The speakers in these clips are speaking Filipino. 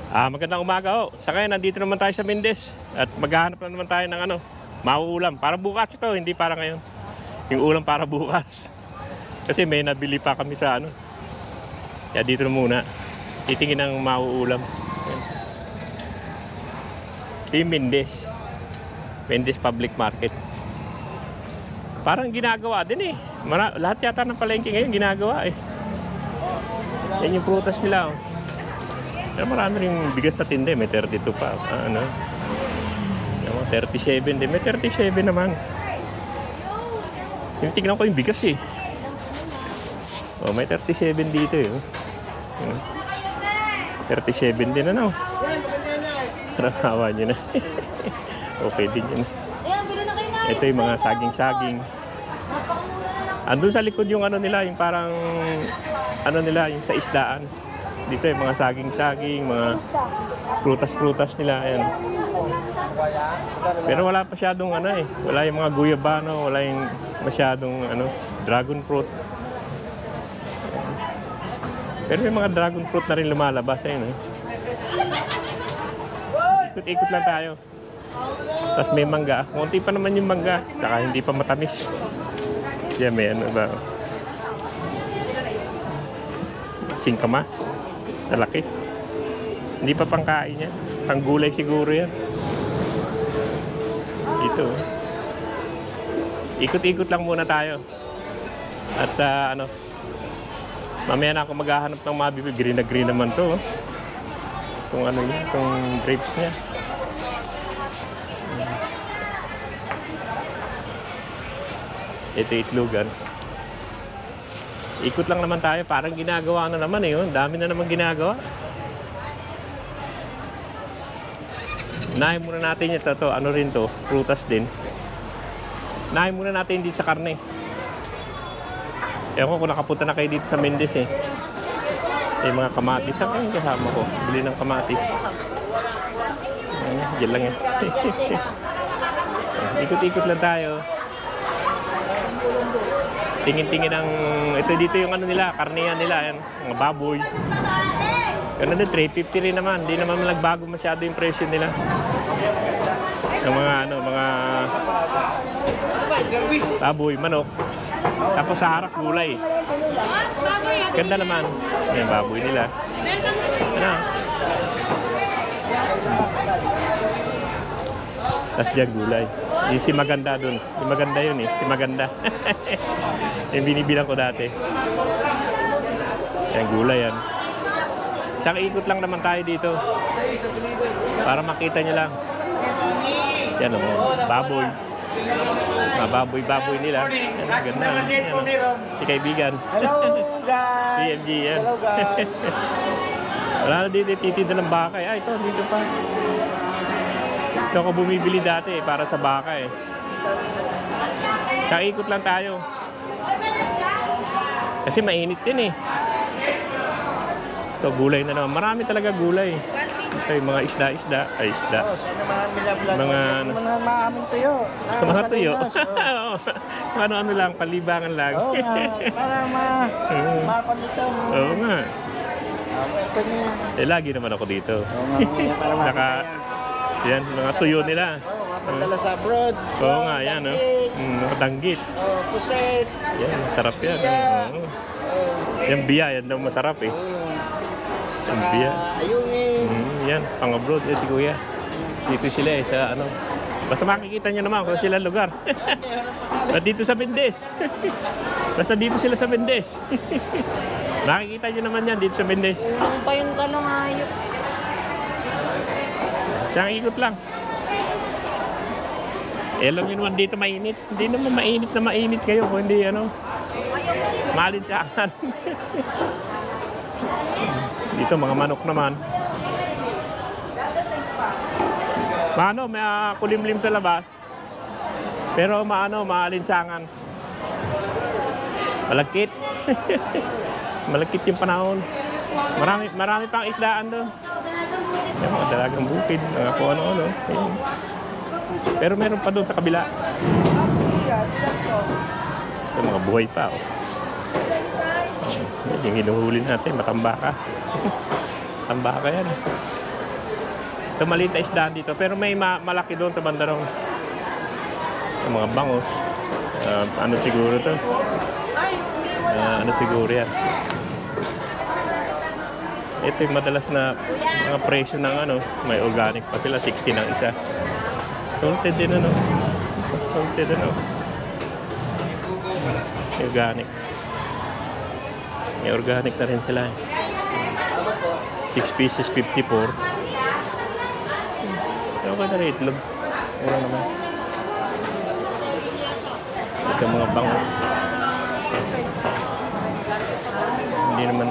Magandang umaga ho. Sa kaya nandito naman tayo sa Mendez at maghahanap na naman tayo ng mauulam. Para bukas ito, hindi para ngayon. Yung ulam para bukas. Kasi may nabili pa kami sa Kaya dito na muna. Titingin ng mauulam. Ito yung Mendez. Mendez Public Market. Parang ginagawa din eh. Lahat yata ng palengke ngayon ginagawa eh. Yan yung prutas nila oh. Pero marami rin bigas na tinde, may 32 pa. Yung 37 din, may 37 naman. Tinitignan ko yung bigas eh. Oh, may 37 dito eh. 37 din Rakawa nyo na. Okay din yun. Ito yung mga saging-saging. Andun sa likod yung nila, yung parang nila, yung sa isdaan. Dito yung mga saging-saging, mga prutas-prutas nila. Ayan. Pero wala masyadong wala yung mga guyabano, wala yung masyadong dragon fruit. Pero may mga dragon fruit na rin lumalabas. Ayun, Ikot-ikot lang tayo. Tapos may mangga. Kunti pa naman yung mangga. Saka hindi pa matamis. Yan, may ba? Singkamas. Talaki. Hindi pa pangkain yan. Panggulay siguro yan. Ito. Ikot-ikot lang muna tayo. At mamaya na ako maghahanap ng mabibig. Green na green naman to. Itong itong grapes niya. Ito itlogan. Ikot lang naman tayo. Parang ginagawa na naman eh. Dami na naman ginagawa. Unahin muna natin ito. Rin to? Prutas din. Unahin muna natin dito sa karne. Ewan ko kung nakapunta na kayo dito sa Mendez eh. May mga kamatis. Saan kayong kasama ko? Bili ng kamatis. Diyan lang yan. Ikot-ikot lang tayo. Tingin-tingin ang ito dito yung nila, karnihan nila, yan, mga baboy. Ganun din 350 rin naman, hindi naman nagbago masyado yung presyo nila. Yung mga mga baboy, manok. Tapos sa harap gulay. Ganda naman. Yung baboy nila. Tapos dyan gulay. Yung si Maganda dun. Yung Maganda yun eh. Si Maganda. Yung binibilang ko dati. Yan gulay yan. Saka ikot lang naman tayo dito. Para makita nyo lang. Yan o. Baboy. Mga baboy-baboy nila. Yan, ganda. Si kaibigan. Hello guys. PMG yan. Hello guys. Wala na dito. Titinda ng baka eh. Ito. Dito pa. Ito ako bumibili dati eh, para sa baka eh. Saka ikot lang tayo. Kasi mainit din eh. Ito, gulay na naman. Marami talaga gulay. Ito yung mga isda-isda. Ay, isda. Mga maaming tuyo. Mga tuyo. Ano lang, palibangan lang. Oo nga. Para mapanito. Oo nga. Ito niya. Eh, lagi naman ako dito. Oo nga. Para makita yan, mga tuyo nila. Oo, mapadala sa abroad. Oo nga, yan. Danggit. Oo, puset. Yan, sarap yan. Yung biya, yan daw masarap eh. Yung biya. Ayungin. Yan, pang-abroad. Yan si Kuya. Dito sila eh, sa Basta makikita nyo naman kung sila lugar. At dito sa Mendez. Basta dito sila sa Mendez. Nakikita nyo naman yan dito sa Mendez. Ano pa yung talong ayok? Siyang ikot lang. Alam nyo naman dito mainit. Hindi naman mainit na mainit kayo kung hindi malinsangan. Dito mga manok naman. May kulimlim sa labas. Pero maalinsangan. Malagkit. Malagkit yung panahon. Marami pang isdaan doon. Yung mga dalagang bukid, mga kung ano-ano. Pero meron pa doon sa kabila. Ito mga buhay pa. Yung hinuhuli natin, matambaka. Tambaka yan. Ito maliit na isdaan dito. Pero may malaki doon sa banda ron. Yung mga bangos. Ano siguro to? Ano siguro yan? Ito yung madalas na mga presyo ng ano. May organic pa sila. 60 ng isa. Salted din ano. Salted ano. Organic. May organic na rin sila. 6 pieces, 54. Okay na rin itlog. Mura naman. Ito mga bango. Hindi naman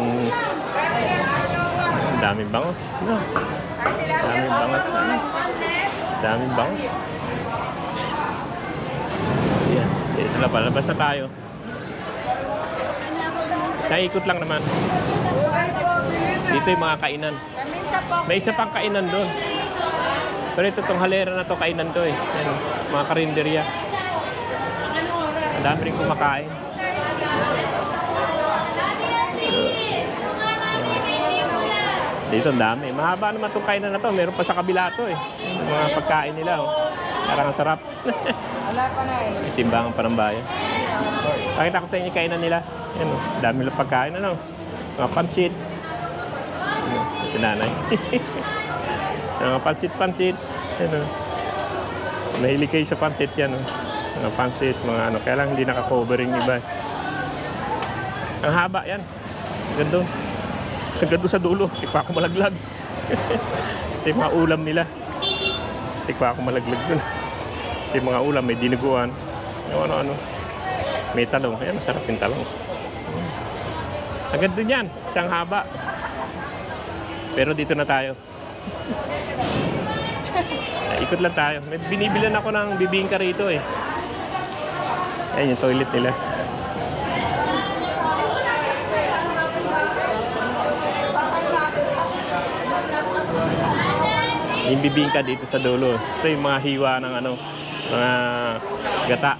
daming bango. No. Daming bango. Daming bango. Yan. Ito na pala. Basta tayo. Naikot lang naman. Dito yung mga kainan. May isa pang kainan doon. Pero ito itong halera na to, kainan to eh. Yan, mga karinderya. Ang dami rin kumakain. Dito ang dami. Mahaba naman itong kainan na to. Meron pa sa kabila to eh. Yung mga pagkain nila. Oh. Parang ang sarap. Wala pa na eh. May timbangan pa ng bayan. Pakita ko sa inyo kainan nila. Yan, oh. Dami lang pagkain. Ano? Mga pansit. Si nanay. Mga pansit-pansit. Ano? Mahilig kayo sa pansit yan. Oh. Mga pansit, mga ano. Kaya lang hindi naka-cover yung iba. Ang haba yan. Ganda. Ganda sa dulo. Tikpa ako malaglag. Ito yung mga ulam nila. Tikpa ako malaglag dun. Ito yung mga ulam. May dinuguan. Ano. May talong. Ayan, masarap yung talong. Agad dun yan. Isang haba. Pero dito na tayo. Ikot lang tayo. May binibilan ako ng bibingka rito eh. Ayan yung toilet nila. Yung bibingka dito sa dulo. Ito yung mga hiwa ng ano, mga gata.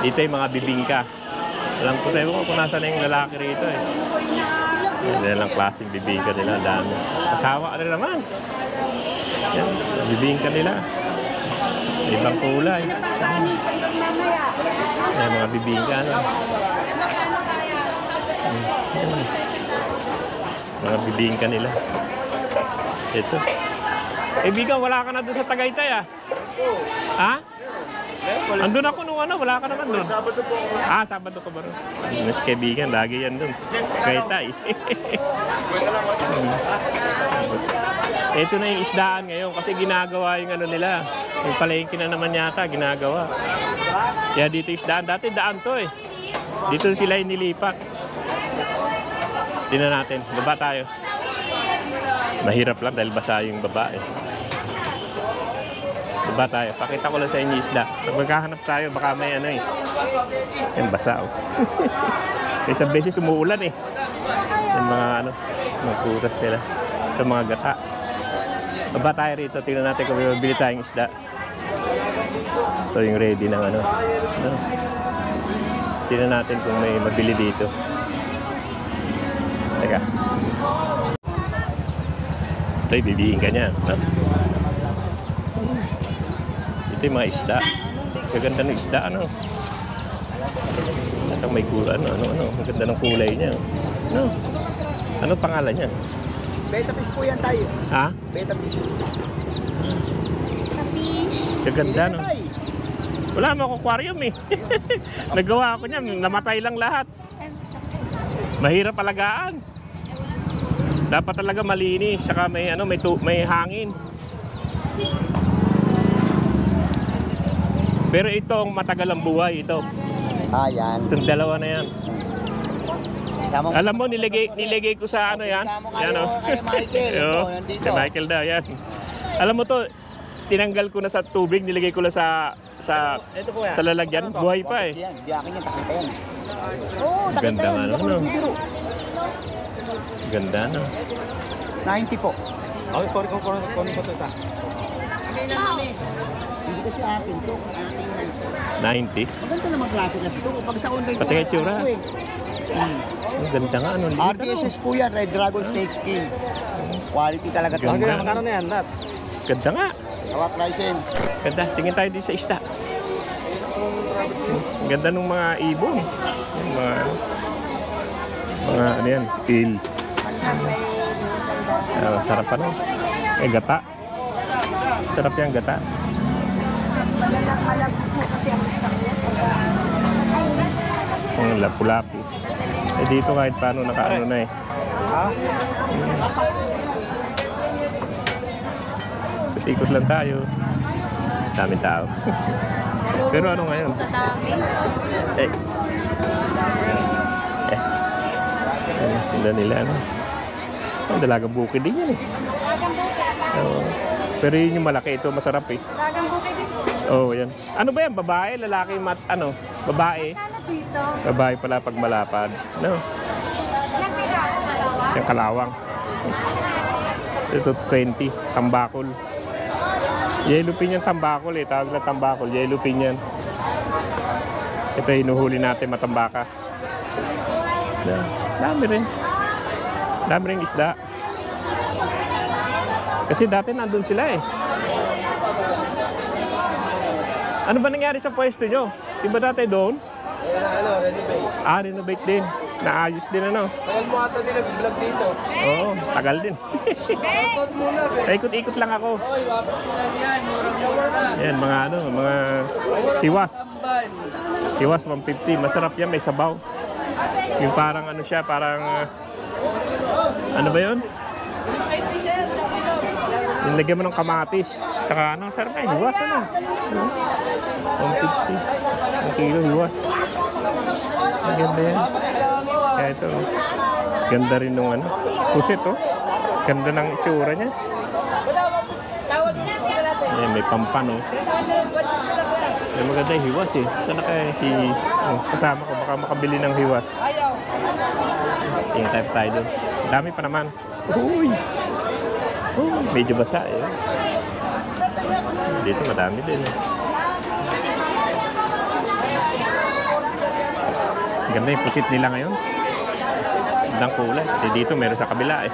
Dito yung mga bibingka. Alam ko sa iyo kung nasa na yung lalaki rito eh. Yan lang klaseng bibingka nila. Dami. Asawa rin naman. Yan, bibingka nila. Ibang kulay. Yan, mga bibingka. Ano? Mga bibingka nila. Ito. Eh, Bigang, wala ka na doon sa Tagaytay ah. Ha? Andun ako nung ano, wala ka naman doon. Sabado po. Sabado ka ba rin? Mas kaibigan, lagi yan doon. Tagaytay. Ito na yung isdaan ngayon kasi ginagawa yung ano nila. Yung palengke na naman yata, ginagawa. Kaya dito isdaan. Dati daan to eh. Dito sila yung nilipat. Tingnan natin. Baba tayo. Mahirap lang dahil basa yung baba eh. Baba tayo. Pakita ko lang sa inyo isda. Pag magkahanap tayo, baka may ano eh. Yan, basa oh. Isang beses umuulan eh. Yung mga ano, mga puras nila. Sa mga gata. Baba tayo rito. Tingnan natin kung may mabili tayong isda. So yung ready ng ano. Tingnan natin kung may mabili dito. Teka. Ito, bibihin ka niya. No? Ito yung mga isda. Gaganda ng isda, ano? At may kulay, ano? Maganda ng kulay niya. Ano? Ano pangalan niya? Beta fish po yan tayo. Ha? Beta fish. Gaganda, no? Wala mo akong aquarium eh. Nagawa ako niya, namatay lang lahat. Mahirap alagaan. Dapat talaga malinis, saka may ano, may hangin. Pero itong matagal ang buhay ito. Yan. Itong dalawa na yan. Samong, Alam mo, niligay ko sa ano yan. Yan o. kay Michael. Ito, nandito. Kay Michael daw, yan. Alam mo to, tinanggal ko na sa tubig, niligay ko lang sa lalagyan. Buhay pa eh. Di akin yung takita yan. Ganda nga no. Ganda no. 90 po. Okay, kung po ito. Hindi kasi akin to. 90. Maganda naman klase kasi ito. Pag sa online Pati kay tsura. Ang ganda nga, ano? RDSS po yan, Red Dragon Snake Skin. Quality talaga to. Ganda. Magkano na yan, Dad? Ganda nga. Kawat license. Ganda. Tingin tayo din sa isda. Ganda ng mga ibon. Mga ano yan, pil. Sarap ano. Gata. Sarap yung gata. Ang lapu-lapu. Dito kahit paano nakaano na eh. Ikot lang tayo. Daming tao. Pero ano ngayon? Tinda nila ano. Ang dalagang bukid din yan eh. Pero yun yung malaki. Ito masarap eh. Oh, yan. Ano ba yan? Babae? Lalaki? Ano? Babae? Babae pala pag malapad. No? Yung kalawang. Ito 20. Tambakol. Yellowfin yung tambakol eh. Tawag na tambakol. Yellowfin yan. Ito hinuhuli natin matambaka. Dami rin. Dami rin isda. Kasi dati nandun sila eh. Ano ba nangyari sa pwesto nyo? Diba dati doon? Renovate. Renovate din. Naayos din ano? Tagal mo ata din nag-vlog dito. Oo, tagal din. Shoutout muna, be. Ikot-ikot lang ako. Oy, wapit mo lang yan. Murang-mura na. Yan, mga ano, mga hiwas. Tamban. Hiwas, 150. Masarap yan, may sabaw. Yung parang ano siya, parang... ano ba yun? Yung lagyan mo ng kamatis. Saka ano, sarap na, hiwas ano. 150. Ang kilo, hiwas. Ang ganda yan. Kaya ito, ganda rin nung ano. Pusit oh. Ganda ng itsura niya. Ayan, may pampan oh. May maganda yung hiwas eh. Sana kaya si kasama ko baka makabili ng hiwas. Tingin tayo doon. Dami pa naman. Uy! Medyo basa eh. Dito madami din eh. Ganda yung pusit nila ngayon. Gandang kulay. Dito meron sa kabila eh.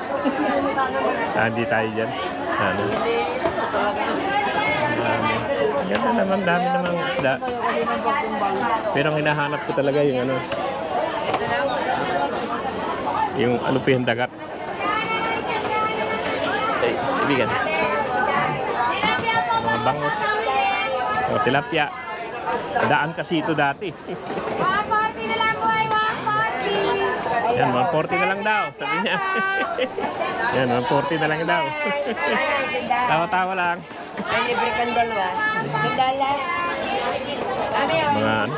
Hindi tayo dyan. Ano? Ganda naman, dami namang isda. Pero ang hinahanap ko talaga yung ano, yung alupihan dagat. Ay, ibigan. Mga bangot. Mga tilapia. Daan kasi ito dati. 140 na lang po ay 140. Yan, 140 na lang daw. Sabi niya. Yan, 140 na lang daw. Tawa-tawa lang. May libre kang dalawa. Sandala. Mga ano.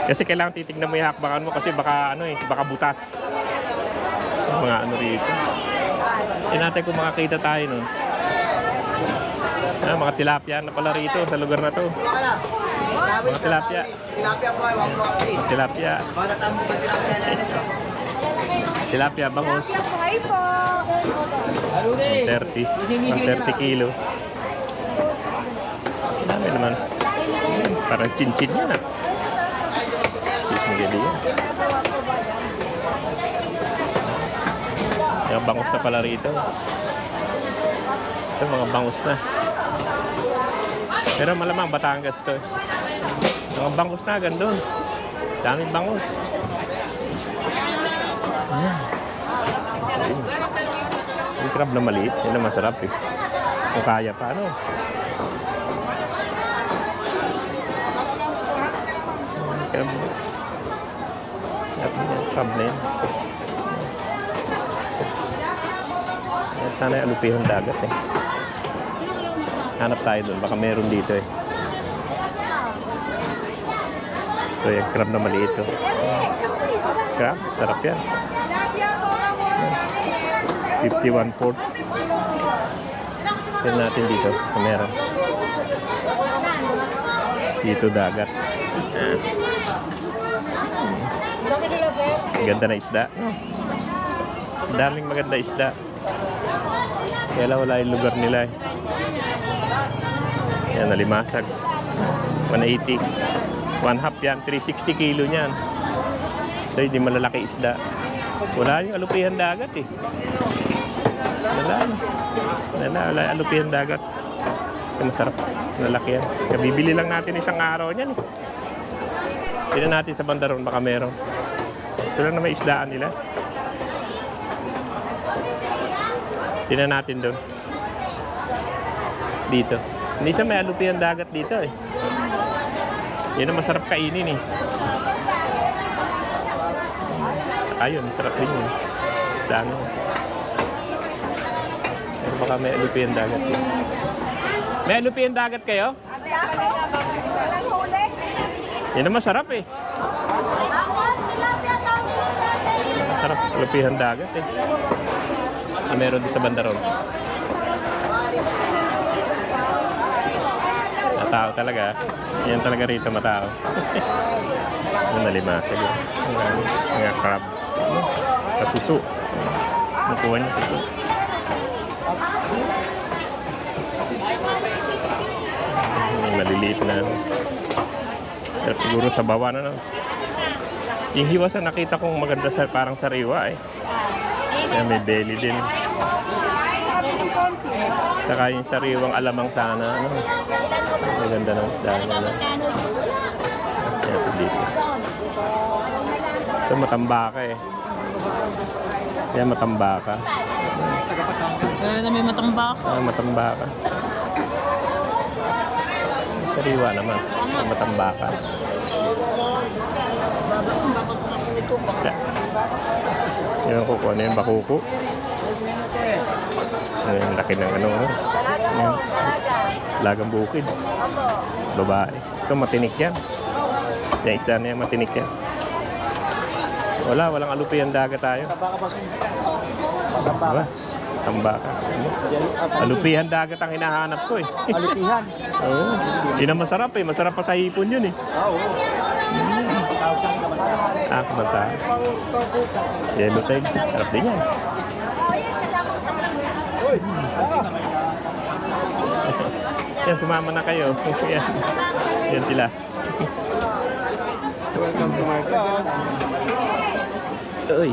Kasi kailangan titignan mo yung hakbakan mo kasi baka ano eh, baka butas. Mga ano rito. Natin kung makakita tayo nun. Mga tilapia na pala rito sa lugar na to. Mga tilapia. Tilapia po ay 140. Tilapia. Matatambong ka tilapia na nito. Tilapia bangos. Hi po. 130 kilo. Dami naman. Parang chin-chin yan ah. Excuse me, yung bangus na pala rito. Ito mga bangus na. Pero malamang Batangas to. Mga bangus na gandun. Daming bangus. Yung crab na maliit, yun ang masarap eh. Kung kaya pa, ano? Crab na yun. Sana yung alupihan dagat eh. Hanap tayo doon, baka meron dito eh. So yung crab na maliit oh. Crab, sarap yan. 51.4. Tignan natin dito kung meron. Dito dagat. Ganda na isda. Daming maganda isda. Kaya lang wala yung lugar nila eh. Yan, nalimasag. 180. 1/2 yan. 360 kilo niyan. So, hindi malalaki isda. Wala yung alupihan dagat eh. Wala, alupihan dagat. Ito masarap. Nalaki yan. Bibili lang natin isang araw niyan. Tignan natin sa bandaron, baka meron. Ito lang na may isdaan nila. Tignan natin doon. Dito. Hindi siya may alupihan dagat dito eh. Yan ang masarap kainin eh. Ayun, masarap din yun. Isdaan mo. Pero baka may alupihan dagat yun. May alupihan dagat kayo? Yan ang masarap eh. Masarap, alupihan dagat eh. Meron din sa bandaron. Matao talaga. Yan talaga rito, matao. Nalimasag yun. Mga crab. Kasuso. Nakuha niya suso. Maliliit na. Pero siguro sa bawa na. Yung hiwasan nakita kong maganda sa parang sariwa eh. Yan, may belly din. Saka yung sariwang alamang sana. Ano? Maganda ng isda nila. Yan, dito. Ito matambaka eh. Yan, matambaka. Na may matambaka. Matambaka. Sariwa naman. Matambaka. Yung kuko na yung bakuko. Yung laki ng ano. Yan. Lagang bukid. Babae. Ito matinik yan. Yung isda na yan matinik yan. Walang alupihan dagat tayo. Diba? Tambaka. Alupihan dagat ang hinahanap ko eh. Alupihan. Oo. Yun ang masarap eh. Masarap pa sa hipon yun eh. Kabanta. Yellow tail. Sarap din yan. Yan, sumama na kayo. Yan. Yan sila. Welcome to my vlog. Uy.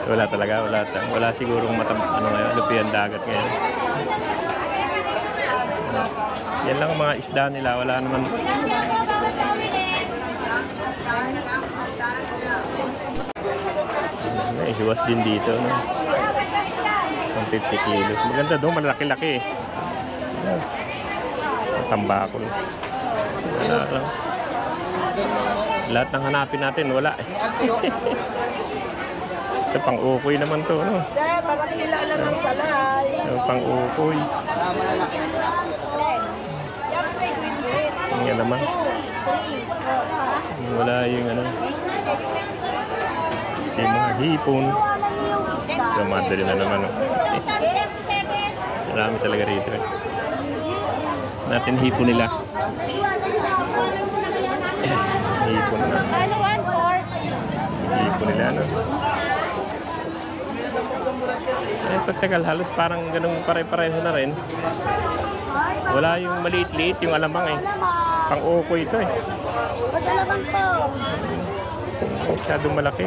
Wala talaga. Wala sigurong lupihan dagat ngayon. Yan lang ang mga isda nila. Wala naman. May hiwas din dito. No? 50 kilos. Maganda doon. Malaki-laki eh. Tambakol. Wala lang. Lahat ng hanapin natin, wala eh. Ito pang-ukoy naman to, no? Sir, parang sila lang ang salay. Ito pang-ukoy. Yan naman. Wala yung ano. Yung mga hipon. Ito madali na naman, no? Marami talaga rito. Natin hipon nila. Hipon na. Hipon nila, no? Eh, pagtagal, halos parang ganun pare-pareho na rin. Wala yung maliit-liit, yung alamang eh. Pang-ukoy ito eh. Alamang po. Masyadong malaki.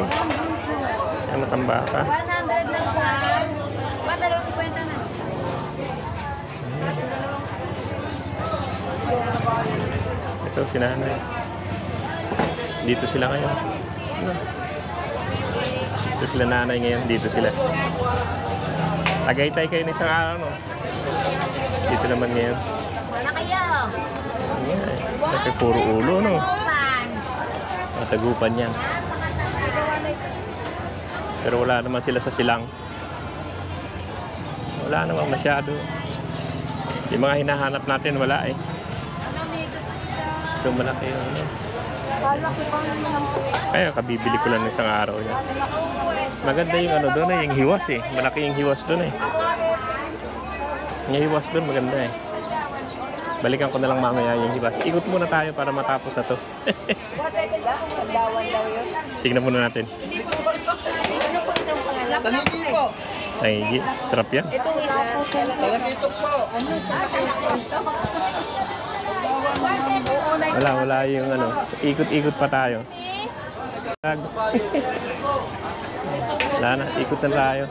Ano tambaka? 100 lang po. 150 na. Ito, sinanay. Dito sila ngayon. Dito sila nanay ngayon. Dito sila. Tagaytay kayo ng isang araw, no? Dito naman ngayon. Wala kayo. Kasi puro ulo, no? Matagupan yan. Pero wala naman sila sa silang. Wala naman masyado. Yung mga hinahanap natin, wala eh. Ito malaki yun. Kaya kabibili ko lang ng isang araw yan. Maganda yung ano doon eh, yung hiwas eh. Malaki yung hiwas doon eh. Yung hiwas doon maganda eh. Balikan ko na lang mamaya yung hiwas. Ikot muna tayo para matapos na to. Tingnan muna natin. Tanigi po. Ay, sarap yan. Ito isa. Talakitok po. Wala yung ano. Ikot-ikot pa tayo. Wala na, ikot na tayo.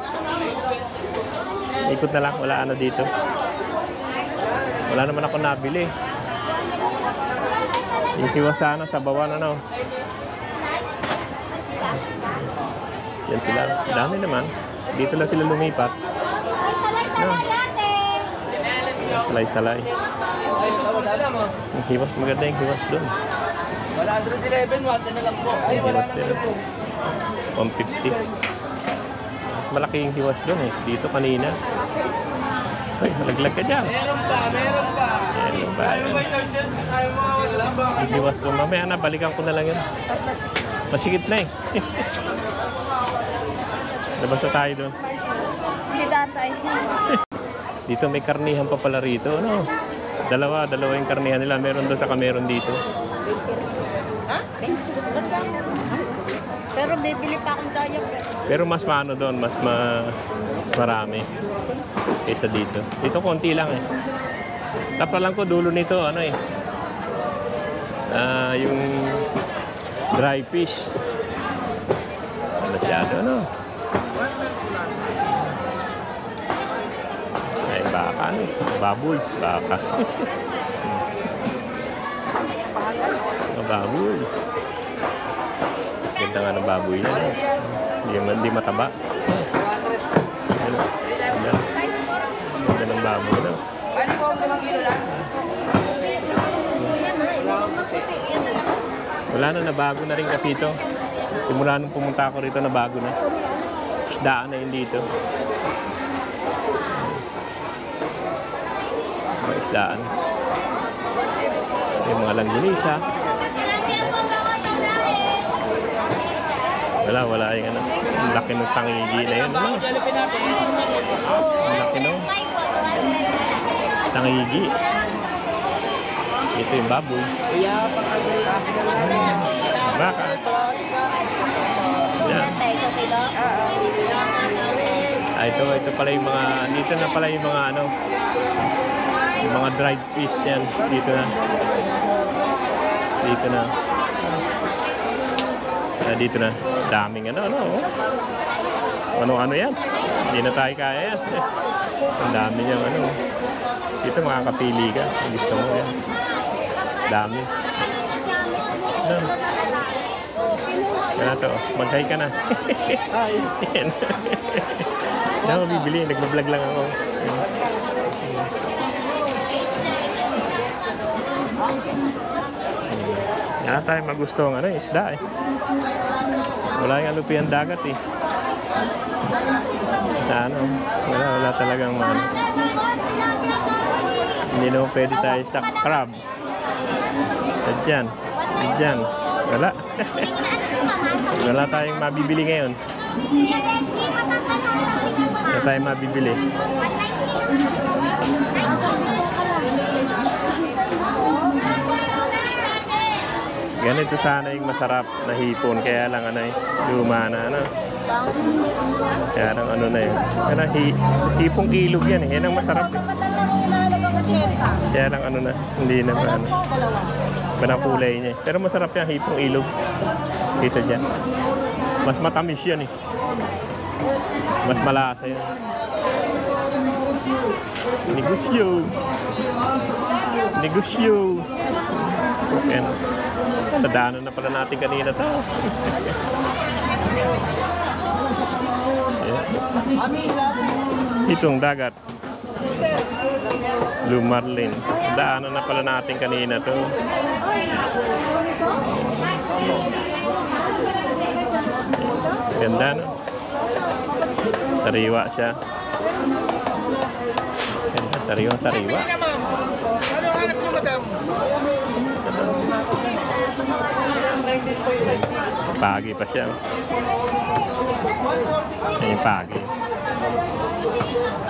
Ikot na lang, wala ano dito. Wala naman ako nabili. Yung kiwas sana sa bawan ano. Yan sila. Dami naman. Dito lang sila lumipat. No. Salay-salay. Yung hiwas, maganda yung hiwas doon. 111, wala na lang po. Ay, wala na lang po. 150. Mas malaki yung hiwas doon eh. Dito kanina. Ay, malaglag ka dyan. Meron pa, meron pa. Meron pa. Yung hiwas doon. Mamaya na, balikan ko na lang yun. Masikip na eh. Labas na tayo doon. Si tatay. Dito may karnihan pa pala rito. Ano? Dalawa yung karnihan nila. Meron doon saka meron dito. Pero bibili pa akong daya. Pero mas maano doon, mas marami kaysa dito. Dito konti lang eh. Tapos lang ko dulo nito, ano eh. Yung dry fish. Masyado, ano? Ay, baka ano eh. Baboy, baka. Baboy. Ganda nga ng baboy yan. Hindi mataba. Ganda ng baboy na. Wala na, nabago na rin kasi ito. Simula nung pumunta ako rito, nabago na. Isdaan na yun dito. Mga isdaan. Yung mga langgunisa. Wala yung ano. Ang laki ng tangigi na yun. Ano? Ang laki nung tangigi. Ito yung baboy. Baka. Yan. Ito pala yung mga, dito na pala yung mga ano, yung mga dried fish yan. Dito na. Dito na. Daming ano. Ano yan. Hindi na tayo kaya yan. Ang dami niyang ano. Dito makakapili ka. Gusto mo yan. Dami. Ano? Yan to. Mag-hi ka na. Hi. Yan. Yan, bibili. Nag-vlog lang ako. Yan tayo magusto ng ano, isda eh. Wala yung alupian dagat eh. Ano, wala talagang ano. Hindi naman pwede tayo sa crab. Diyan. Wala. Wala tayong mabibili ngayon. Wala tayong mabibili. Ganito sana yung masarap na hipon. Kaya lang ano eh, luma na ano. Kaya lang ano na yun. Kaya hipong kilog yan eh. Yan ang masarap eh. Kaya lang ano na, hindi na ano. Panakulay niya eh. Pero masarap yan, hipong ilog. Kaysa dyan. Mas matamis yan eh. Mas malasa yan. Negosyo. Yan. Tadaanan na pala natin kanina to. Itong dagat. Blue Marlin. Daanan na pala natin kanina to. Ganda no? Sariwa siya. Ganda, sariwa. Ano hanap niyo, madam? Pagi pa siya. Yung pagi.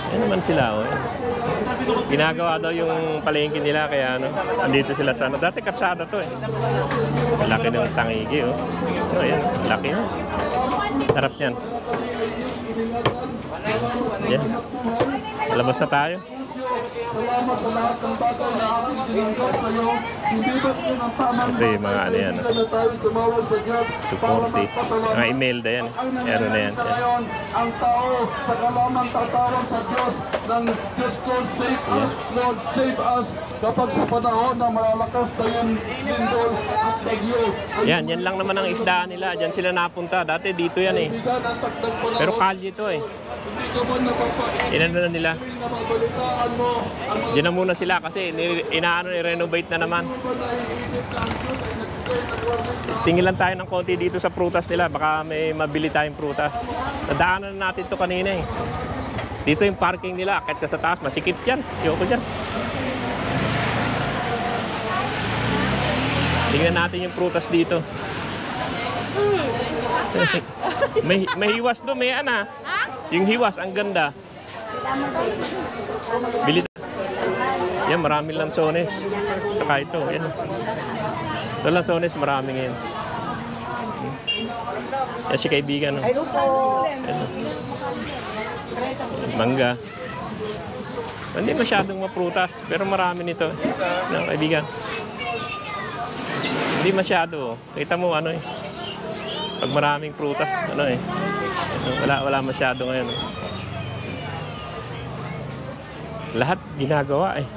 Yan naman sila. Oh. Ginagawa daw yung palengke nila kaya ano, andito sila sa ano. Dati karsada to eh. Laki ng tangigi oh. Oh yan, laki na. Sarap yan. Yan. Malabas na tayo. Salamat sa lahat ng bagay na aking tinanggap sa iyo. Hindi ba yun ang tamang Kasi mga ano yan, na tayo tumawag sa Diyos para supporte. magpasalamat. Mga email na yan. Ano na yan. Sa ngayon, ang tao sa kalamang tatawag sa Diyos ng Diyos ko, save us, Lord, save us. Kapag sa panahon na malalakas na yung lindol at bagyo. Yan lang naman ang isdaan nila. Diyan sila napunta. Dati dito yan eh. Pero kalye ito eh. Hindi ka man napapain. Inano na nila. Nababalitaan mo ang Diyan na muna sila kasi i-renovate na naman. Tingin lang tayo ng konti dito sa prutas nila. Baka may mabili tayong prutas. Nadaanan na natin ito kanina eh. Dito yung parking nila. Kahit ka sa taas, masikip dyan. Yoko dyan. Tingnan natin yung prutas dito. may hiwas doon, may ana. Yung hiwas, ang ganda. Bili. Yan, maraming lansones. Saka ito, yan. Ito lansones, maraming yan. Yan si kaibigan. Hello po. Mangga. Hindi masyadong maprutas, pero marami nito. Ng kaibigan. Hindi masyado. Kita mo ano eh. Pag maraming prutas, ano eh. Wala masyado ngayon. Lahat ginagawa eh.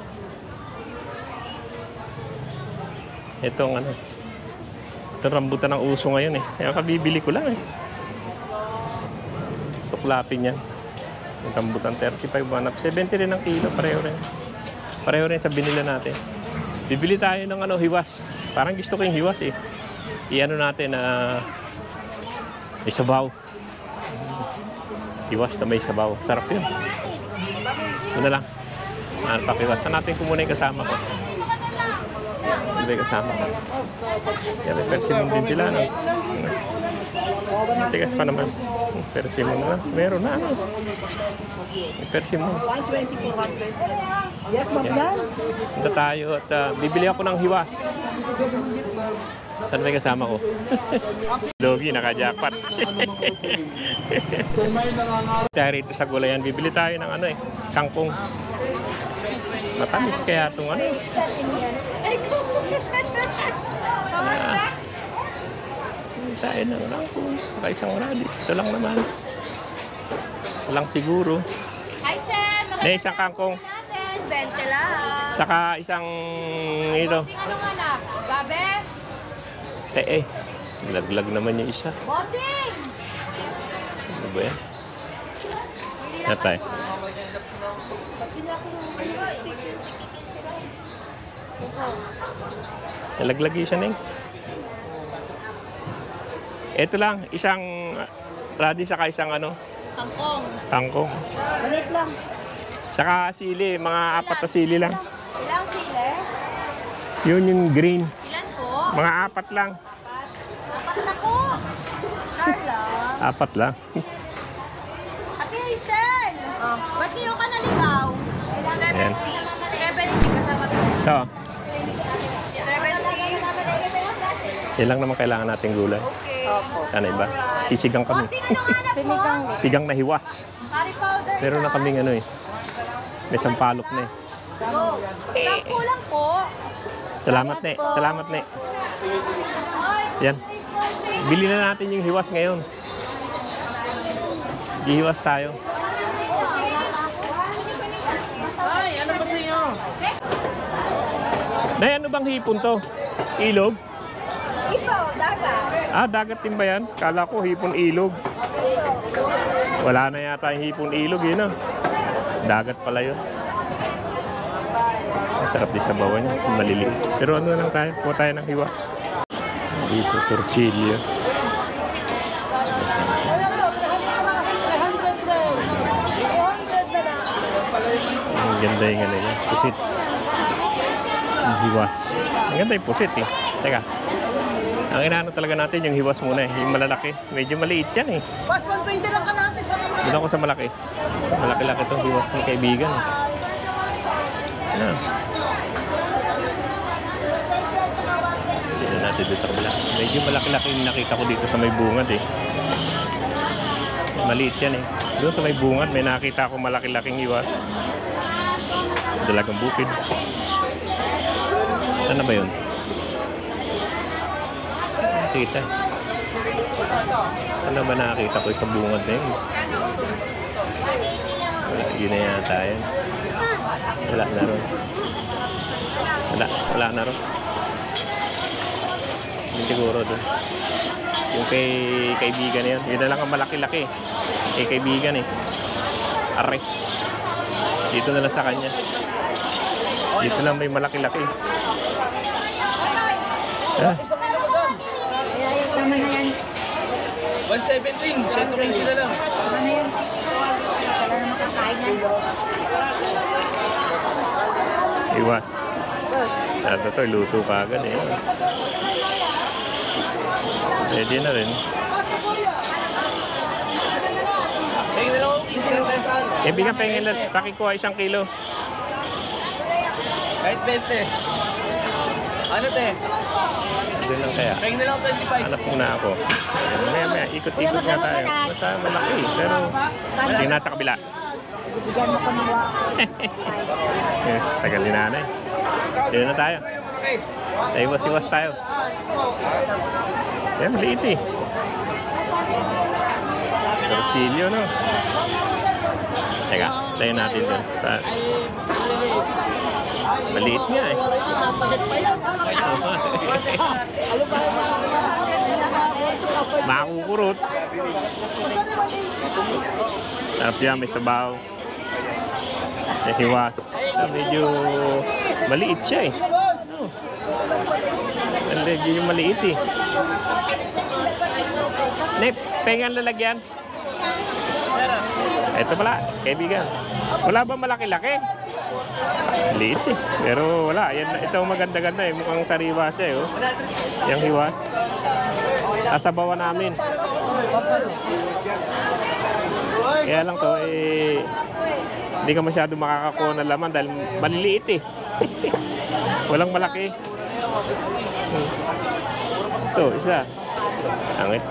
Itong ano. Itong rambutan ng uso ngayon eh. Kaya kabibili ko lang eh. Tuklapin yan. Yung rambutan 35 1 70 rin ang kilo. Pareho rin. Pareho rin sa binila natin. Bibili tayo ng ano, hiwas. Parang gusto ko yung hiwas eh. I-ano natin na isabaw. Hiwas na may sabaw. Sarap yun. Ano lang. Pakiwas. Hanapin ko muna yung kasama ko. Ano ba yung kasama ko? Yan, may persimmon din sila. No? Tigas pa naman. Persimmon na. Meron na. Ano? May persimmon. 120 po, 120. Yes, ma'am. Punta tayo at bibili ako ng hiwa. Saan may kasama ko? Dogi, naka-jackpot. Tayo rito sa gulayan. Bibili tayo ng ano eh, kangkong. Matamis kaya itong ano. Bibili tayo ng kangkong. Saka isang radis. Ito lang naman. Ito lang siguro. Hi, sir. May isang kangkong. 20 lang. Saka isang ito. Anong anak? Gabe? Laglag naman yung isa. Bossing! Ano ba yan? Natay. Nalaglag yung isa na yun. Ito lang, isang radish saka isang ano? Kangkong. Kangkong. Malit lang. Saka sili, mga 4 na sili lang. Ilang sile? Yun yung green. Ilan po? Mga 4 lang. 4 na po. Carla. 4 lang. Ate Hazel. Ba't kayo ka naligaw? 70. 70 kasama to. Ito. 70. Yan lang naman kailangan nating gulay. Okay. Sana iba. Sisigang kami. Bossing, anong hanap mo? Sigang na hiwas. Curry powder. Meron na kaming ano eh. May sampalok na eh. Go. 10 lang po. Salamat ne. Salamat ne. Yan. Bili na natin yung hiwas ngayon. Gihiwas tayo. Ay, ano ba sa inyo? Nay, ano bang hipon to? Ilog? Ipo, dagat. Dagat din ba yan? Kala ko hipon ilog. Wala na yata yung hipon ilog yun ah. Dagat pala yun. Masarap din sa bawan niya. Maliliit. Pero ano lang tayo? Kuha tayo ng hiwa. Dito, torsilyo. Ang ganda yung ano niya. Pusit. Ang hiwas. Ang ganda yung pusit eh. Teka. Ang inaano talaga natin yung hiwas muna eh. Yung malalaki. Medyo maliit yan eh. Boss, 120 lang ka natin sa mga. Doon ako sa malaki. Malaki-laki itong hiwas ng kaibigan. Ano? Dito natin dito sa kabila. Medyo malaki-laki yung nakita ko dito sa may bungad eh. Maliit yan eh. Doon sa may bungad may nakita ako malaki-laking hiwas. Dalagang bukid. Ano ba yun? Nakita. Ano ba nakakita ko sa bungad na yun? Yun na yata yun. Wala na ron. Wala na ron. Hindi siguro doon. Yung kay kaibigan na yun. Yun na lang ang malaki-laki. Kay kaibigan eh. Aray. Dito na lang sa kanya. Dito lang may malaki-laki. Ah. Isang kilo mo doon. 117, 115 na lang. Iwas. Sabi to, luto ka agad eh. Pwede na rin. Tingin na lang ako 15. Kaibigan, pahingin lang. Pakikuha 1 kilo. Kahit 20. Ano te? Doon lang kaya. Tingin na lang 25. Hanap muna ako. Maya, ikot-ikot nga tayo. Basta malaki. Pero, hindi na sa kabila. Tagal ni nanay. Dito na tayo. Iwas-iwas tayo. Yan, maliit eh. Torsilyo, no? Teka, tayo natin doon. Maliit nga eh. Makukurot. Sarap yan, may sabaw. May hiwas. Medyo maliit siya eh. Medyo maliit eh. Nep, pengen lalagyan. Ito pala, kaibigan. Wala ba malaki-laki? Liit eh. Pero wala. Yan, ito maganda-ganda eh. Mukhang sariwa siya eh. Oh. Yung hiwas. Sasabawan namin. Kaya lang to eh. Hindi ka masyado makakakuha ng laman dahil maliliit eh. Walang malaki. Ito, isa. Angit.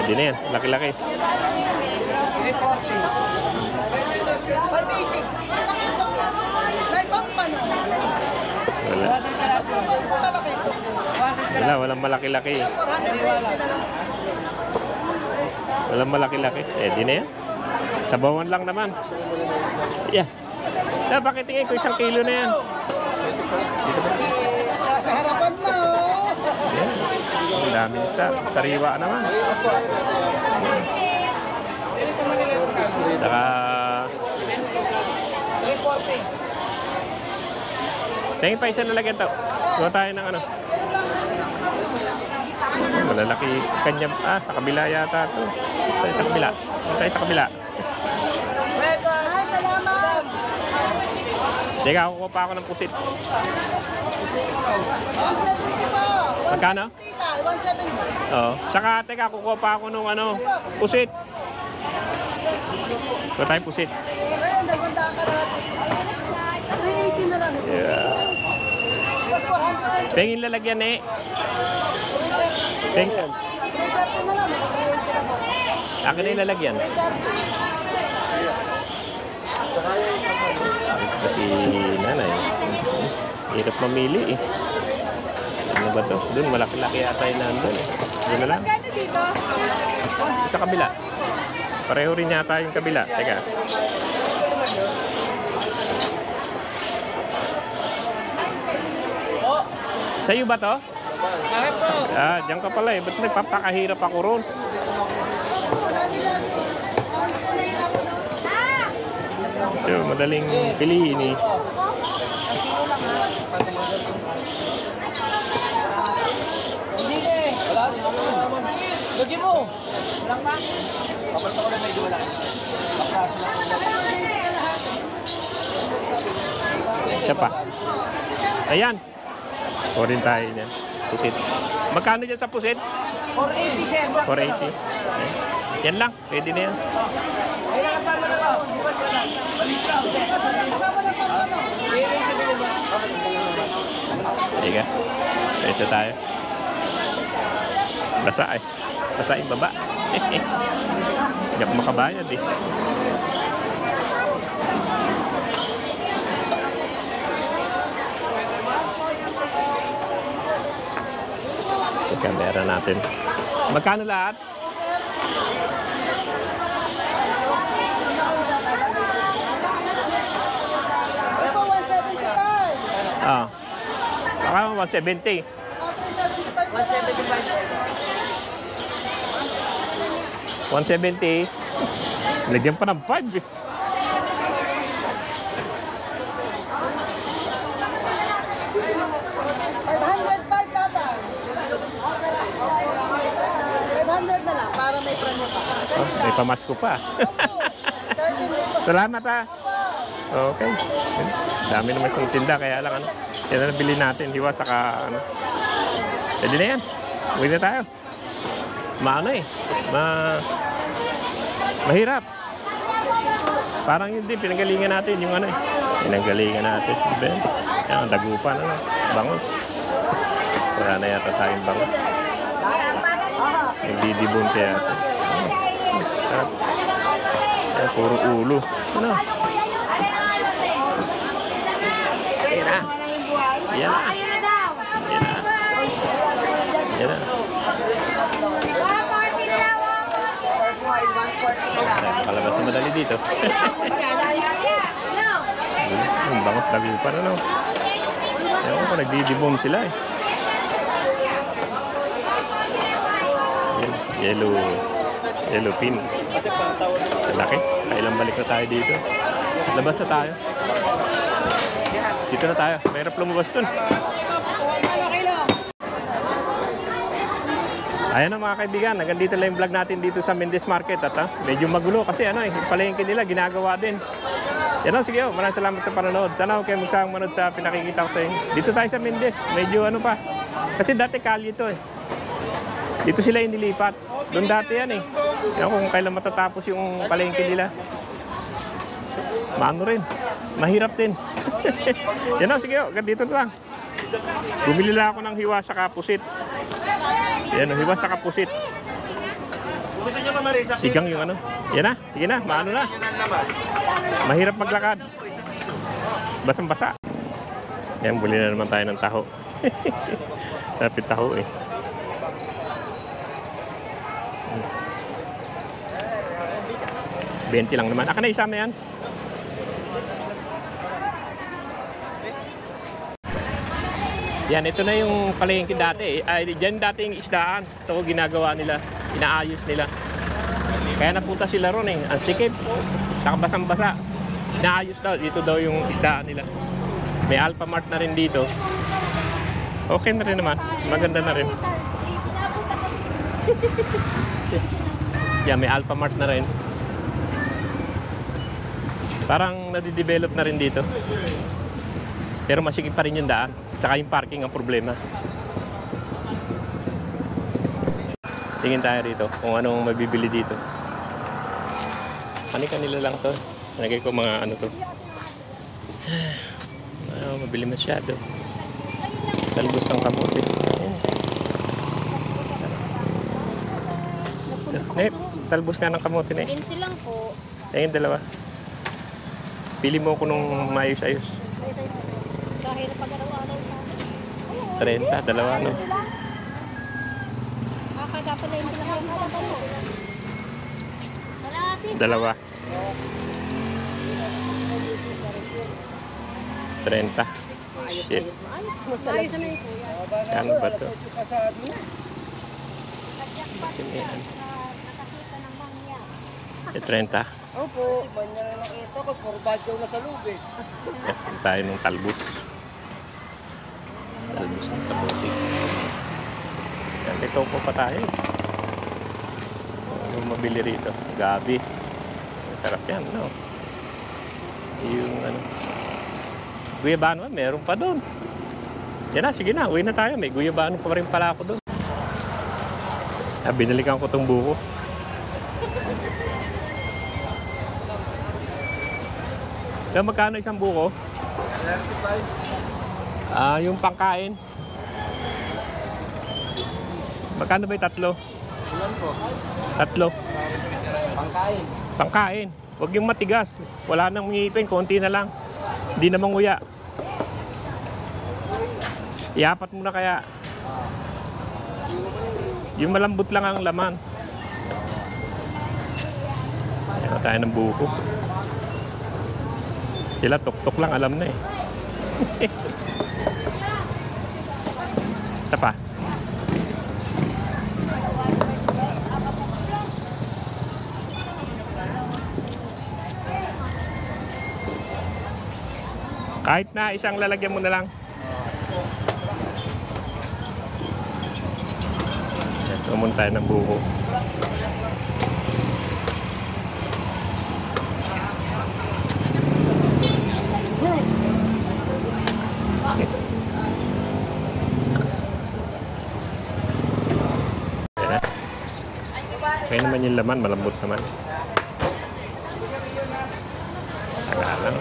Hindi na yan. Laki-laki. Wala. Walang malaki-laki. Walang malaki-laki. Eh, di na yan. Sabawan lang naman. Yeah. Bakit tingin ko 1 kilo na yan? Dito ba? Sa harapan mo. Yan. Ang daming sariwa naman. Saka... Tingin pa isa nalagyan to. Gawa tayo ng ano. Malalaki kanya. Sa kabila yata to. Tayo sa kabila. Tayo sa kabila. Ay, salamat. Teka, kukuha pa ako ng pusit. Magkano? 170. Oo. Saka, teka, kukuha pa ako ng ano, pusit. Kuha tayong pusit. Ayun, nagandaan ka na. 380 na lang. Yeah. Mas 410. Pengin lalagyan eh. 330. Pengin. 330 na lang. 380 na lang. Akin na yung lalagyan. 330. Kasi nanay. Hirap mamili eh. Ano ba to? Doon, malaki-laki yata yung nandun eh. Doon na lang. Sa kabila. Pareho rin yata yung kabila. Teka. Sa'yo ba to? Diyan ka pala eh. Ba't nagpapakahirap ako ron? Ito, madaling piliin eh. Lagi mo! Walang pa? Kapal pa ko na medyo wala. Baklaso lang ko. Isa pa. Ayan. O rin tayo niyan. Pusit. Magkano dyan sa pusit? 480 sir. 480. Yan lang. Pwede na yan. Ay, nakasama na ba? Balik lang. Kasama na pa ano? Meron sa bilibas. Sige. Pwede tayo. Basa eh. Basa yung baba. Hindi ako makabayad eh. Kamera natin. Magkano lahat? Ito, 170 tayo. Ah. Baka 170. 170. Lagyan pa ng 5 eh. 505 tata. 500 na lang para may promo pa. Oh, may pamasko pa. 13 dito. Salamat ha. Okay. Dami naman itong tinda, kaya lang ano. Yan na nabili natin, hiwa, saka ano. Pwede na yan. Uwi na tayo. Maano eh. Mahirap. Parang yun din, pinanggalingan natin yung ano eh. Pinanggalingan natin. Yan, dagupan, ano. Bangus. Wala na yata sa akin bangus. Nagdidibon kaya ito. Yan, puro ulo. Ano? Yan na. Yan na. Ayun na daw. Yan na. Yan na. 140 na lang, 140. Palabas na madali dito. Ang bangus dagupan, ano. Ewan ko, nagdidibong sila eh. Yellow pin. Laki. Kailang balik na tayo dito. Labas na tayo. Dito na tayo. Mahirap lumabas dun. Ayan na mga kaibigan. Hanggang dito lang yung vlog natin dito sa Mendez Market. At medyo magulo kasi ano eh. Palengke nila ginagawa din. Yan o, sige o. Maraming salamat sa panonood. Sana kayo magsahang manood sa pinakikita ko sa inyo. Dito tayo sa Mendez. Medyo ano pa. Kasi dati kalye to eh. Dito sila yung nilipat. Doon dati yan eh. Yan kung kailan matatapos yung palengke nila. Maano rin. Mahirap din. Yan o, sige o. Dito na lang. Bumili lang ako ng hiwa sa kapusit. Yan o, hiwa sa kapusit. Sigang yung ano. Yan na. Sige na. Maano na. Mahirap maglakad. Basang-basa. Yan, buli na naman tayo ng taho. Lapit taho eh. 20 lang naman. Aka na isama yan. Yan, ito na yung palengke dati. Ay, dyan dati yung isdaan. Ito ko ginagawa nila. Inaayos nila. Kaya napunta sila ron eh. Ang sikip. Saka basang-basa. Inaayos daw. Dito daw yung isdaan nila. May Alphamart na rin dito. Okay na rin naman. Maganda na rin. Yan, may Alphamart na rin. Parang nadidevelop na rin dito. Pero masikip pa rin yung daan. Saka yung parking ang problema. Tingin tayo rito kung anong mabibili dito. Kani-kanila lang to. Nagay ko mga ano to. Mabili masyado. Talbos ng kamote. Talbos nga ng kamote na eh. 15 lang po. Ayun, dalawa. Pili mo ko nung maayos-ayos. Kahit pag-araw-araw na. 30, dalawa no. Dapat na hindi lang yung halaga mo. Dalawa. 30. Shit. Ayos naman yung kuya. Ano ba to? Nakakita ng mangya. 30. Opo. Iba niya na nakita ko, puro badyaw na sa loob eh. Tayo ng talbos. Talbos ng kamote. Yan, may topo pa tayo. Anong mabili rito? Gabi. Masarap yan, no? Yung ano. Guyabano, meron pa doon. Yan na, sige na. Uwi na tayo. May guyabano pa rin pala ako doon. Binalikan ko itong buko. Kaya magkano isang buko? 35. Yung pangkain. Magkano ba yung tatlo? Ilan po? Tatlo. Pangkain. Pangkain. Huwag yung matigas. Wala nang ngipin. Konti na lang. Hindi na manguya. Iapat mo na kaya. Yung malambot lang ang laman. Ayan na tayo ng buko. Sila tok-tok lang, alam na eh. Isa pa. Kahit na isang lalagyan mo na lang. Sumun tayo ng buko. Kaya naman yung laman, malambot naman. Tagalan.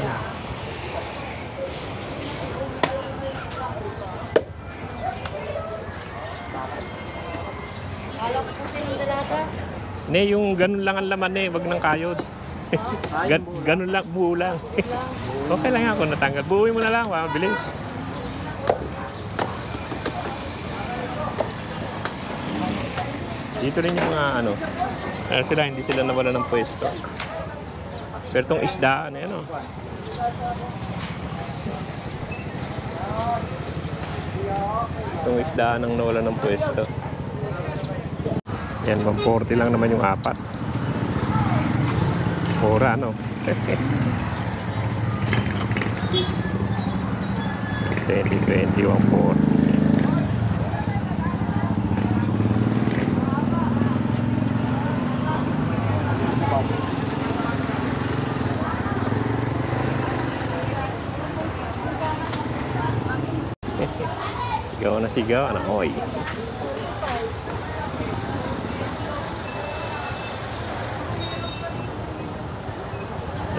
Kala ko kung sinong dalaga. Ne, yung ganun lang ang laman eh, wag ng kayod. Ganun lang, buo lang. Okay lang yan kung natanggal. Buuin mo na lang, mabilis. Dito rin yung mga ano, sila, hindi sila nawala ng pwesto. Pero itong isdaan, ano. Itong isdaan ang nawala ng pwesto. Yan, 140 lang naman yung apat. Pura, ano. 20, 140. Sigaw na sigaw, ano, oy.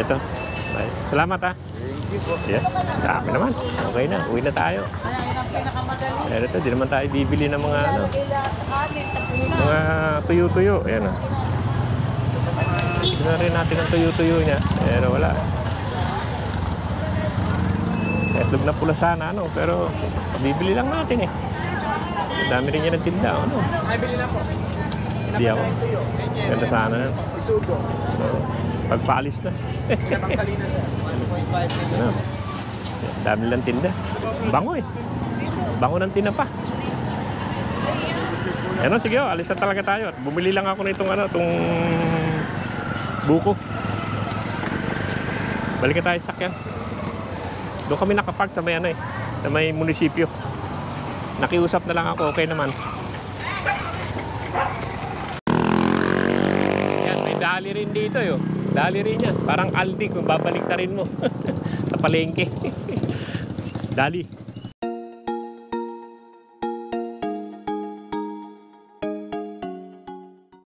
Ito. Bye. Salamat ha. Thank you po. Yeah. Dami naman. Okay na. Uwi na tayo. Ayan ito. Di naman tayo bibili ng mga ano. Mga tuyo-tuyo. Ayan o. Hindi na rin natin ang tuyo-tuyo niya. Ayan wala. Etlog na pula sana ano. Pero bibili lang natin eh. Dami rin niya ng tinda. Ano? Hindi ako. Ganda sana yan. Isugo. Pagpaalis na. Ano? Dami lang tinda. Bango eh. Bango ng tinapa. Ano, sige, alis na talaga tayo. At bumili lang ako nitong ano, itong buko. Balik tayo sa sakyan. Doon kami nakapark sa may ano eh, sa may munisipyo. Nakiusap na lang ako, okay naman. Yan, may dali rin dito yo. Dali rin yan. Parang Aldi kung babalik ta rin mo. Sa palengke. Dali.